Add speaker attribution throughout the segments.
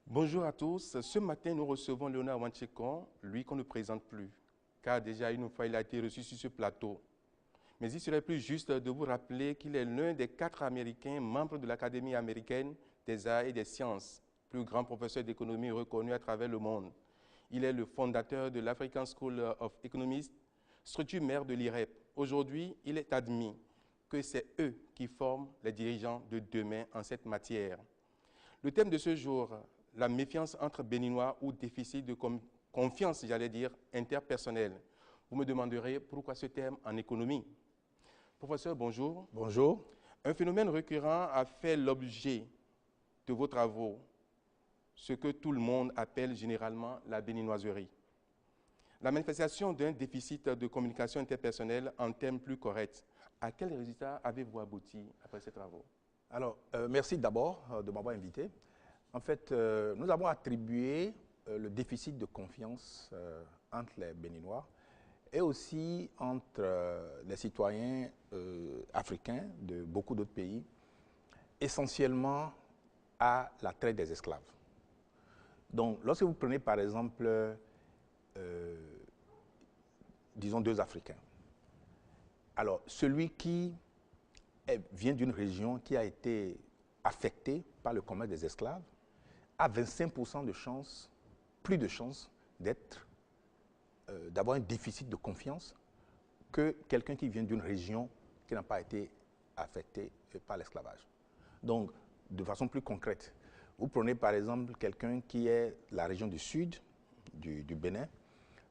Speaker 1: Bonjour à tous. Ce matin, nous recevons Léonard Wanchekon, lui qu'on ne présente plus, car déjà une fois, il a été reçu sur ce plateau. Mais il serait plus juste de vous rappeler qu'il est l'un des 4 Américains membres de l'Académie américaine des arts et des sciences, plus grand professeur d'économie reconnu à travers le monde. Il est le fondateur de l'African School of Economics, structure mère de l'IREP. Aujourd'hui, il est admis que c'est eux qui forment les dirigeants de demain en cette matière. Le thème de ce jour, la méfiance entre Béninois ou déficit de confiance, j'allais dire, interpersonnelle. Vous me demanderez pourquoi ce thème en économie. Professeur, bonjour.
Speaker 2: Bonjour.
Speaker 1: Un phénomène récurrent a fait l'objet de vos travaux, ce que tout le monde appelle généralement la béninoiserie. La manifestation d'un déficit de communication interpersonnelle en termes plus corrects. À quel résultat avez-vous abouti après ces travaux?
Speaker 2: Alors, merci d'abord de m'avoir invité. En fait, nous avons attribué le déficit de confiance entre les Béninois et aussi entre les citoyens africains de beaucoup d'autres pays, essentiellement à la traite des esclaves. Donc, lorsque vous prenez par exemple, disons, 2 Africains, alors celui qui vient d'une région qui a été affectée par le commerce des esclaves a 25% de chances, plus de chances d'avoir un déficit de confiance que quelqu'un qui vient d'une région qui n'a pas été affectée par l'esclavage. Donc, de façon plus concrète, vous prenez par exemple quelqu'un qui est de la région du sud, du Bénin,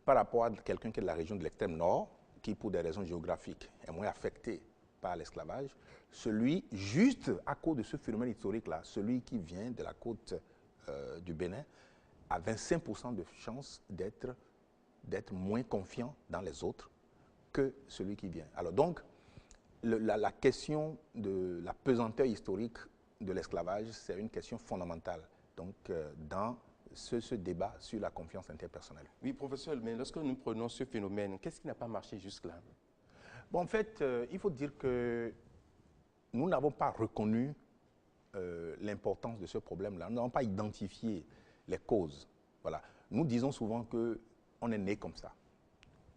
Speaker 2: par rapport à quelqu'un qui est de la région de l'extrême nord, qui pour des raisons géographiques est moins affecté par l'esclavage, celui, juste à cause de ce phénomène historique-là, celui qui vient de la côte du Bénin, a 25% de chances d'être moins confiant dans les autres que celui qui vient. Alors donc, la question de la pesanteur historique de l'esclavage, c'est une question fondamentale donc, dans ce débat sur la confiance interpersonnelle.
Speaker 1: Oui, professeur, mais lorsque nous prenons ce phénomène, qu'est-ce qui n'a pas marché jusque-là?
Speaker 2: Bon, en fait, il faut dire que nous n'avons pas reconnu l'importance de ce problème-là. Nous n'avons pas identifié les causes. Voilà. Nous disons souvent qu'on est né comme ça,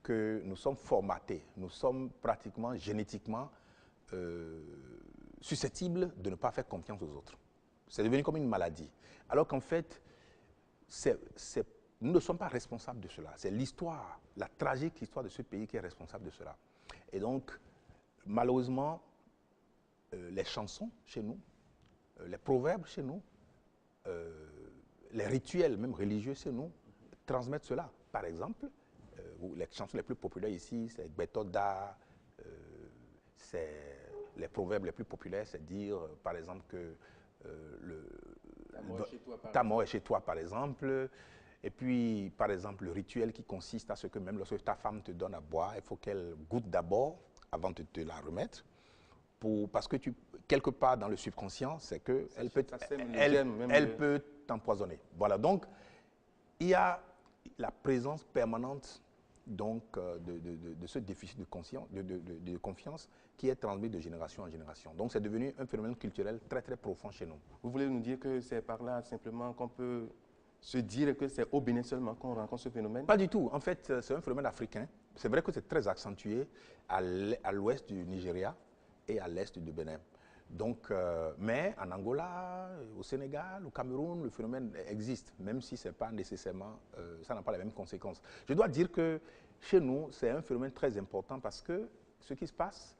Speaker 2: que nous sommes formatés, nous sommes pratiquement génétiquement susceptibles de ne pas faire confiance aux autres. C'est devenu comme une maladie. Alors qu'en fait, nous ne sommes pas responsables de cela. C'est l'histoire, la tragique histoire de ce pays qui est responsable de cela. Et donc, malheureusement, les chansons chez nous, les proverbes chez nous, les rituels même religieux chez nous, transmettent cela. Par exemple, les chansons les plus populaires ici, c'est Gbetoda, les proverbes les plus populaires, c'est dire, par exemple, que ta mort est chez toi, par exemple. Et puis, par exemple, le rituel qui consiste à ce que même lorsque ta femme te donne à boire, il faut qu'elle goûte d'abord avant de te la remettre. Parce que quelque part dans le subconscient, c'est qu'elle peut t'empoisonner. Voilà, donc il y a la présence permanente donc, de ce déficit de confiance qui est transmis de génération en génération. Donc c'est devenu un phénomène culturel très très profond chez nous.
Speaker 1: Vous voulez nous dire que c'est par là simplement qu'on peut se dire que c'est au Bénin seulement qu'on rencontre ce phénomène?
Speaker 2: Pas du tout. En fait, c'est un phénomène africain. C'est vrai que c'est très accentué à l'ouest du Nigeria et à l'est du Bénin. Donc, mais en Angola, au Sénégal, au Cameroun, le phénomène existe, même si c'est pas nécessairement, ça n'a pas les mêmes conséquences. Je dois dire que chez nous, c'est un phénomène très important parce que ce qui se passe,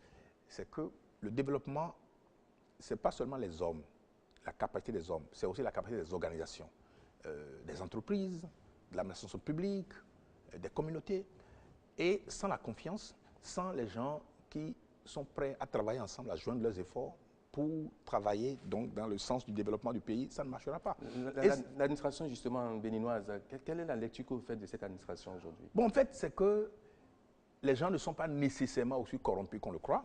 Speaker 2: c'est que le développement, ce n'est pas seulement les hommes, la capacité des hommes, c'est aussi la capacité des organisations, des entreprises, de l'administration publique, des communautés. Et sans la confiance, sans les gens qui sont prêts à travailler ensemble, à joindre leurs efforts pour travailler donc, dans le sens du développement du pays, ça ne marchera pas.
Speaker 1: L'administration justement béninoise, quelle est la lecture que vous faites de cette administration aujourd'hui?
Speaker 2: Bon, en fait, c'est que les gens ne sont pas nécessairement aussi corrompus qu'on le croit.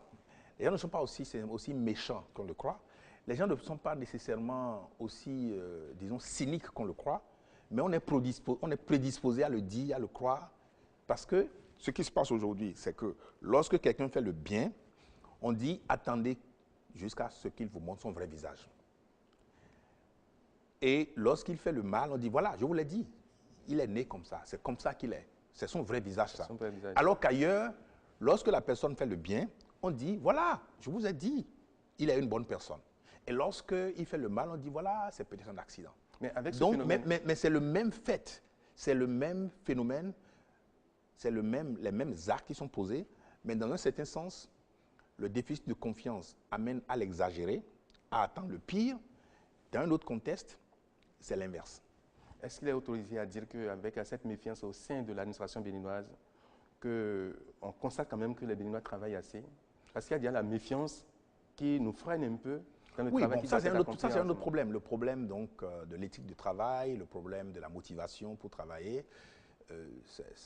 Speaker 2: Les gens ne sont pas aussi méchants qu'on le croit. Les gens ne sont pas nécessairement aussi, disons, cyniques qu'on le croit. Mais on est prédisposé à le dire, à le croire. Parce que ce qui se passe aujourd'hui, c'est que lorsque quelqu'un fait le bien, on dit attendez jusqu'à ce qu'il vous montre son vrai visage. Et lorsqu'il fait le mal, on dit, voilà, je vous l'ai dit, il est né comme ça, c'est comme ça qu'il est. C'est son vrai visage, ça.
Speaker 1: Son vrai visage.
Speaker 2: Alors qu'ailleurs, lorsque la personne fait le bien, on dit, voilà, je vous ai dit, il est une bonne personne. Et lorsqu'il fait le mal, on dit, voilà, c'est peut-être un accident.
Speaker 1: Mais avec ce
Speaker 2: Donc,
Speaker 1: phénomène...
Speaker 2: mais c'est le même fait, c'est le même phénomène, c'est les mêmes actes qui sont posés, mais dans un certain sens, le déficit de confiance amène à l'exagérer, à attendre le pire. Dans un autre contexte, c'est l'inverse.
Speaker 1: Est-ce qu'il est autorisé à dire qu'avec cette méfiance au sein de l'administration béninoise, on constate quand même que les Béninois travaillent assez? Parce qu'il y a déjà la méfiance qui nous freine un peu dans le travail qui doit être accompli.
Speaker 2: Ça c'est un autre problème. Le problème donc, de l'éthique du travail, le problème de la motivation pour travailler.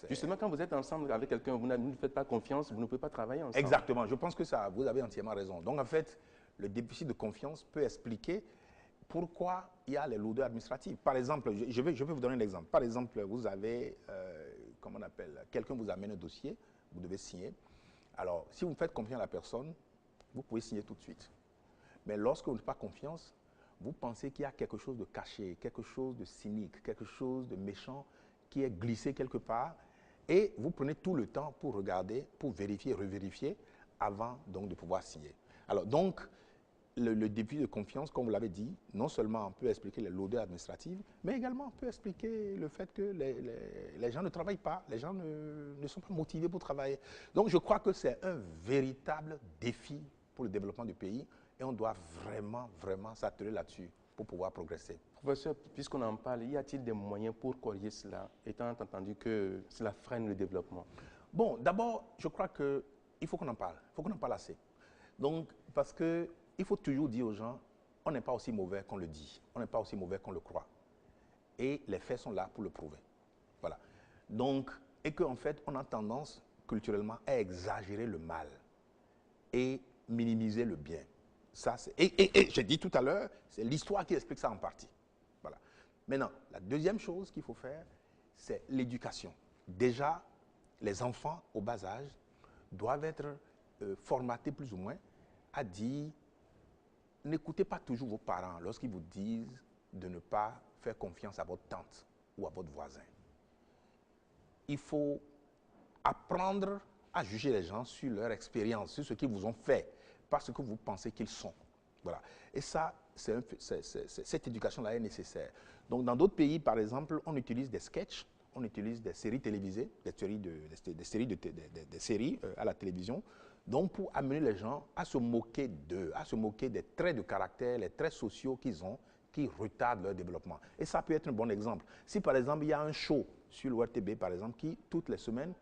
Speaker 1: Justement, quand vous êtes ensemble avec quelqu'un, vous ne faites pas confiance, vous ne pouvez pas travailler ensemble.
Speaker 2: Exactement, je pense que ça, vous avez entièrement raison. Donc en fait, le déficit de confiance peut expliquer pourquoi il y a les lourdeurs administratives. Par exemple, je vais vous donner un exemple. Par exemple, vous avez, comment on appelle, quelqu'un vous amène un dossier, vous devez signer. Alors, si vous faites confiance à la personne, vous pouvez signer tout de suite. Mais lorsque vous ne faites pas confiance, vous pensez qu'il y a quelque chose de caché, quelque chose de cynique, quelque chose de méchant qui est glissé quelque part, et vous prenez tout le temps pour regarder, pour vérifier, revérifier, avant donc de pouvoir signer. Alors donc, le déficit de confiance, comme vous l'avez dit, non seulement peut expliquer les lourdeurs administratives, mais également peut expliquer le fait que les gens ne travaillent pas, les gens ne sont pas motivés pour travailler. Donc je crois que c'est un véritable défi pour le développement du pays, et on doit vraiment, vraiment s'atteler là-dessus pour pouvoir progresser.
Speaker 1: Professeur, puisqu'on en parle, y a-t-il des moyens pour corriger cela, étant entendu que cela freine le développement?
Speaker 2: Bon, d'abord, je crois qu'il faut qu'on en parle. Il faut qu'on en parle assez. Donc, parce qu'il faut toujours dire aux gens, on n'est pas aussi mauvais qu'on le dit. On n'est pas aussi mauvais qu'on le croit. Et les faits sont là pour le prouver. Voilà. Donc, et qu'en fait, on a tendance, culturellement, à exagérer le mal et minimiser le bien. Ça, et j'ai dit tout à l'heure, c'est l'histoire qui explique ça en partie. Voilà. Maintenant, la deuxième chose qu'il faut faire, c'est l'éducation. Déjà, les enfants au bas âge doivent être formatés plus ou moins à dire, n'écoutez pas toujours vos parents lorsqu'ils vous disent de ne pas faire confiance à votre tante ou à votre voisin. Il faut apprendre à juger les gens sur leur expérience, sur ce qu'ils vous ont fait, pas ce que vous pensez qu'ils sont. Voilà. Et ça, cette éducation-là est nécessaire. Donc, dans d'autres pays, par exemple, on utilise des sketchs, on utilise des séries télévisées, des séries à la télévision, donc pour amener les gens à se moquer d'eux, à se moquer des traits de caractère, les traits sociaux qu'ils ont, qui retardent leur développement. Et ça peut être un bon exemple. Si, par exemple, il y a un show sur l'ORTB, par exemple, qui, toutes les semaines,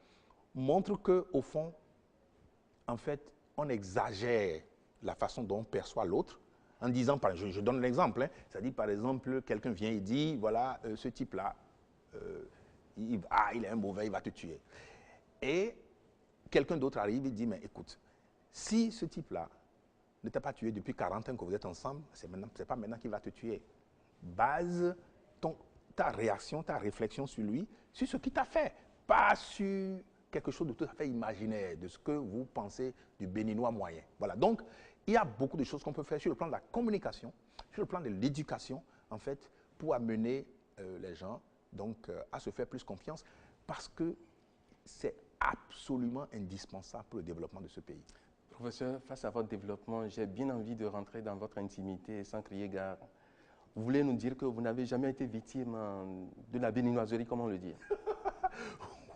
Speaker 2: montre qu'au fond, en fait, on exagère la façon dont on perçoit l'autre, en disant, je donne l'exemple, hein, c'est-à-dire, par exemple, quelqu'un vient et dit, voilà, ce type-là, il est un mauvais, il va te tuer. Et quelqu'un d'autre arrive et dit, mais écoute, si ce type-là ne t'a pas tué depuis 40 ans que vous êtes ensemble, c'est pas maintenant qu'il va te tuer. Base ta réaction, ta réflexion sur lui, sur ce qu'il t'a fait, pas sur quelque chose de tout à fait imaginaire, de ce que vous pensez du Béninois moyen. Voilà, donc il y a beaucoup de choses qu'on peut faire sur le plan de la communication, sur le plan de l'éducation, en fait, pour amener les gens donc, à se faire plus confiance, parce que c'est absolument indispensable pour le développement de ce pays.
Speaker 1: Professeur, face à votre développement, j'ai bien envie de rentrer dans votre intimité sans crier gare. Vous voulez nous dire que vous n'avez jamais été victime de la béninoiserie, comment le dire?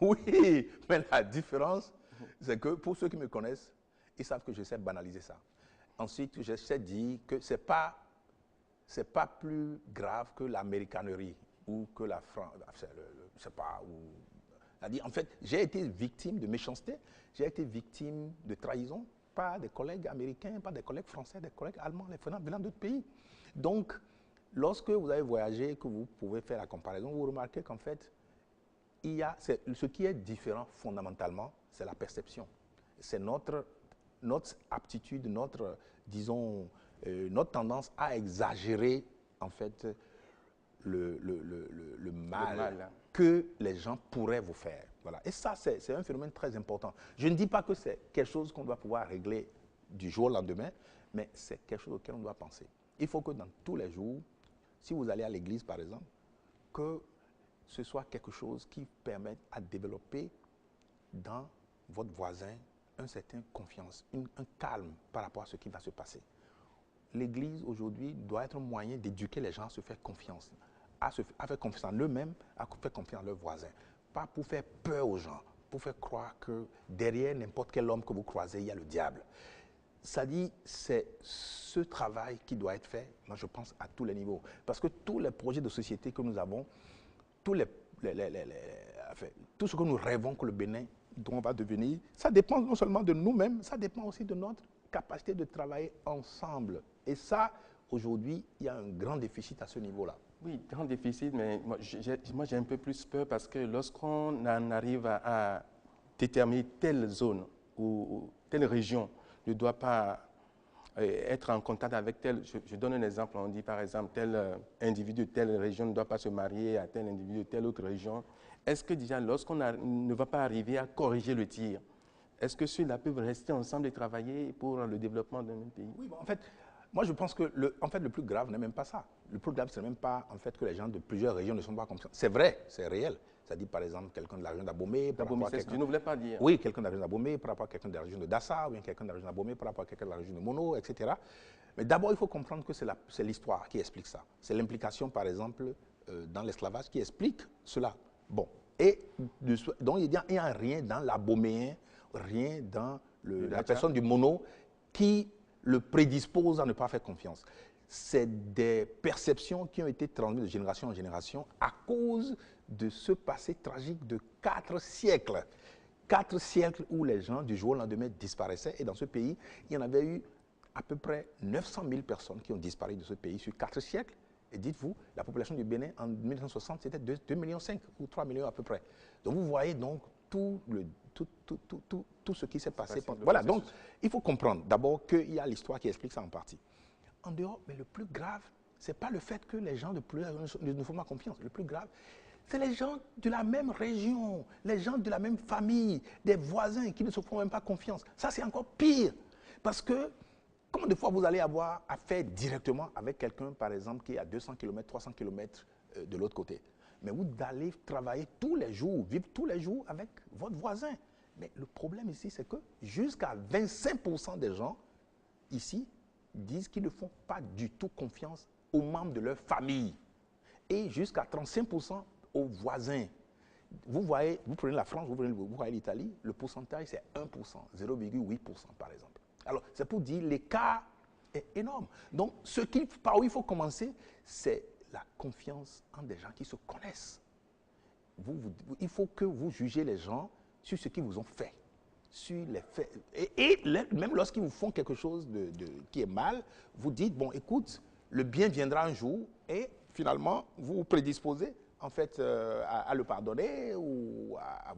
Speaker 2: Oui, mais la différence, c'est que pour ceux qui me connaissent, ils savent que j'essaie de banaliser ça. Ensuite, j'essaie de dire que ce n'est pas plus grave que l'américanerie ou que la France, je sais pas, c'est-à-dire, en fait, j'ai été victime de méchanceté, j'ai été victime de trahison, pas des collègues américains, pas des collègues français, des collègues allemands, venant d'autres pays. Donc, lorsque vous avez voyagé, que vous pouvez faire la comparaison, vous remarquez qu'en fait, ce qui est différent fondamentalement, c'est la perception. C'est notre aptitude, notre tendance à exagérer, en fait, le mal que les gens pourraient vous faire. Voilà. Et ça, c'est un phénomène très important. Je ne dis pas que c'est quelque chose qu'on doit pouvoir régler du jour au lendemain, mais c'est quelque chose auquel on doit penser. Il faut que dans tous les jours, si vous allez à l'église, par exemple, que ce soit quelque chose qui permette à développer dans votre voisin une certaine confiance, un calme par rapport à ce qui va se passer. L'église, aujourd'hui, doit être un moyen d'éduquer les gens à se faire confiance, à faire confiance en eux-mêmes, à faire confiance en leurs voisins. Pas pour faire peur aux gens, pour faire croire que derrière n'importe quel homme que vous croisez, il y a le diable. Ça dit, c'est ce travail qui doit être fait, moi je pense, à tous les niveaux. Parce que tous les projets de société que nous avons, tout ce que nous rêvons que le Bénin dont on va devenir, ça dépend non seulement de nous-mêmes, ça dépend aussi de notre capacité de travailler ensemble. Et ça, aujourd'hui, il y a un grand déficit à ce niveau-là.
Speaker 1: Oui, grand déficit, mais moi j'ai un peu plus peur parce que lorsqu'on en arrive à déterminer telle zone ou telle région ne doit pas être en contact avec tel, je donne un exemple, on dit par exemple tel individu de telle région ne doit pas se marier à tel individu de telle autre région. Est-ce que déjà lorsqu'on ne va pas arriver à corriger le tir, est-ce que ceux-là peuvent rester ensemble et travailler pour le développement d'un même pays?
Speaker 2: Oui, bon, en fait, moi je pense que le plus grave n'est même pas ça. Le plus grave, c'est même pas en fait que les gens de plusieurs régions ne sont pas conscients. C'est vrai, c'est réel. Ça dit par exemple quelqu'un de la région d'Abomey,
Speaker 1: je ne voulais pas dire.
Speaker 2: Oui, quelqu'un de la région d'Abomey par rapport à quelqu'un de la région de Dassa, ou bien quelqu'un de la région d'Abomey par rapport à quelqu'un de la région de Mono, etc. Mais d'abord, il faut comprendre que c'est l'histoire qui explique ça. C'est l'implication, par exemple, dans l'esclavage qui explique cela. Bon, et donc il n'y a rien dans l'Aboméen, rien dans la personne du Mono qui le prédispose à ne pas faire confiance. C'est des perceptions qui ont été transmises de génération en génération à cause de ce passé tragique de 4 siècles. 4 siècles où les gens, du jour au lendemain, disparaissaient. Et dans ce pays, il y en avait eu à peu près 900 000 personnes qui ont disparu de ce pays sur 4 siècles. Et dites-vous, la population du Bénin en 1960, c'était 2,5 millions ou 3 millions à peu près. Donc vous voyez donc tout ce qui s'est passé. Voilà, donc il faut comprendre d'abord qu'il y a l'histoire qui explique ça en partie. En dehors, mais le plus grave, ce n'est pas le fait que les gens de plusieurs ne font pas confiance. Le plus grave, c'est les gens de la même région, les gens de la même famille, des voisins qui ne se font même pas confiance. Ça, c'est encore pire. Parce que, combien de fois vous allez avoir affaire directement avec quelqu'un, par exemple, qui est à 200 km, 300 km de l'autre côté. Mais vous allez travailler tous les jours, vivre tous les jours avec votre voisin. Mais le problème ici, c'est que jusqu'à 25% des gens ici disent qu'ils ne font pas du tout confiance aux membres de leur famille. Et jusqu'à 35% aux voisins. Vous voyez, vous prenez la France, vous voyez l'Italie, le pourcentage c'est 1%, 0,8% par exemple. Alors, c'est pour dire l'écart est énorme. Donc, par où il faut commencer, c'est la confiance en des gens qui se connaissent. Il faut que vous jugez les gens sur ce qu'ils vous ont fait, sur les faits. Et même lorsqu'ils vous font quelque chose qui est mal, vous dites, bon, écoute, le bien viendra un jour et finalement, vous vous prédisposez en fait à le pardonner ou à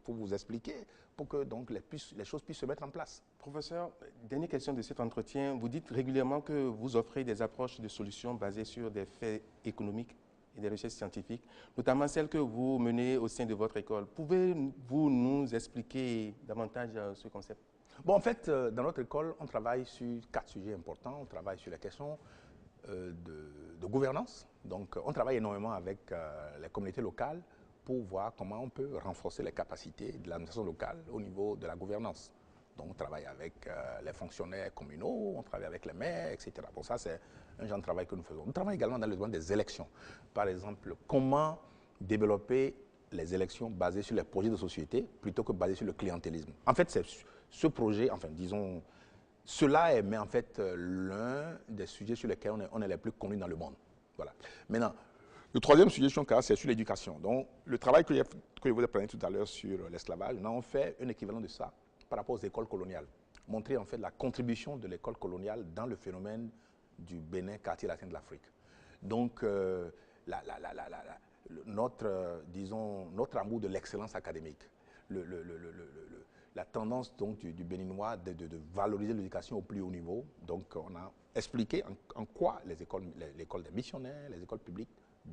Speaker 2: vous expliquer pour que donc les choses puissent se mettre en place.
Speaker 1: Professeur, dernière question de cet entretien. Vous dites régulièrement que vous offrez des approches de solutions basées sur des faits économiques et des recherches scientifiques, notamment celles que vous menez au sein de votre école. Pouvez-vous nous expliquer davantage ce concept?
Speaker 2: Bon, en fait, dans notre école, on travaille sur 4 sujets importants. On travaille sur la question de gouvernance. Donc, on travaille énormément avec les communautés locales pour voir comment on peut renforcer les capacités de l'administration locale au niveau de la gouvernance. Donc, on travaille avec les fonctionnaires communaux, on travaille avec les maires, etc. Bon, ça, c'est un genre de travail que nous faisons. Nous travaillons également dans le domaine des élections. Par exemple, comment développer les élections basées sur les projets de société plutôt que basées sur le clientélisme. En fait, c'est ce projet, enfin, disons, cela est mais en fait l'un des sujets sur lesquels on est les plus connus dans le monde. Voilà. Maintenant, le troisième sujet, c'est sur l'éducation. Donc, le travail que je vous ai parlé tout à l'heure sur l'esclavage, on fait un équivalent de ça par rapport aux écoles coloniales. Montrer en fait la contribution de l'école coloniale dans le phénomène du Bénin, quartier latin de l'Afrique. Donc, notre amour de l'excellence académique, la tendance donc du Béninois de valoriser l'éducation au plus haut niveau. Donc, on a expliqué en quoi l'école des missionnaires, les écoles publiques à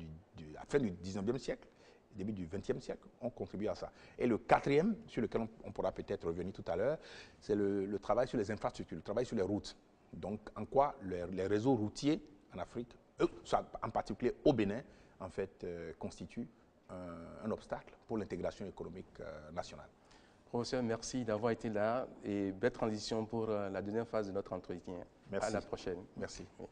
Speaker 2: la fin du 19e siècle, début du 20e siècle, ont contribué à ça. Et le quatrième, sur lequel on pourra peut-être revenir tout à l'heure, c'est le travail sur les infrastructures, le travail sur les routes. Donc, en quoi les réseaux routiers en Afrique en particulier au Bénin, en fait, constitue un obstacle pour l'intégration économique nationale.
Speaker 1: Professeur, merci d'avoir été là et belle transition pour la deuxième phase de notre entretien.
Speaker 2: Merci.
Speaker 1: À la prochaine.
Speaker 2: Merci.
Speaker 1: Oui.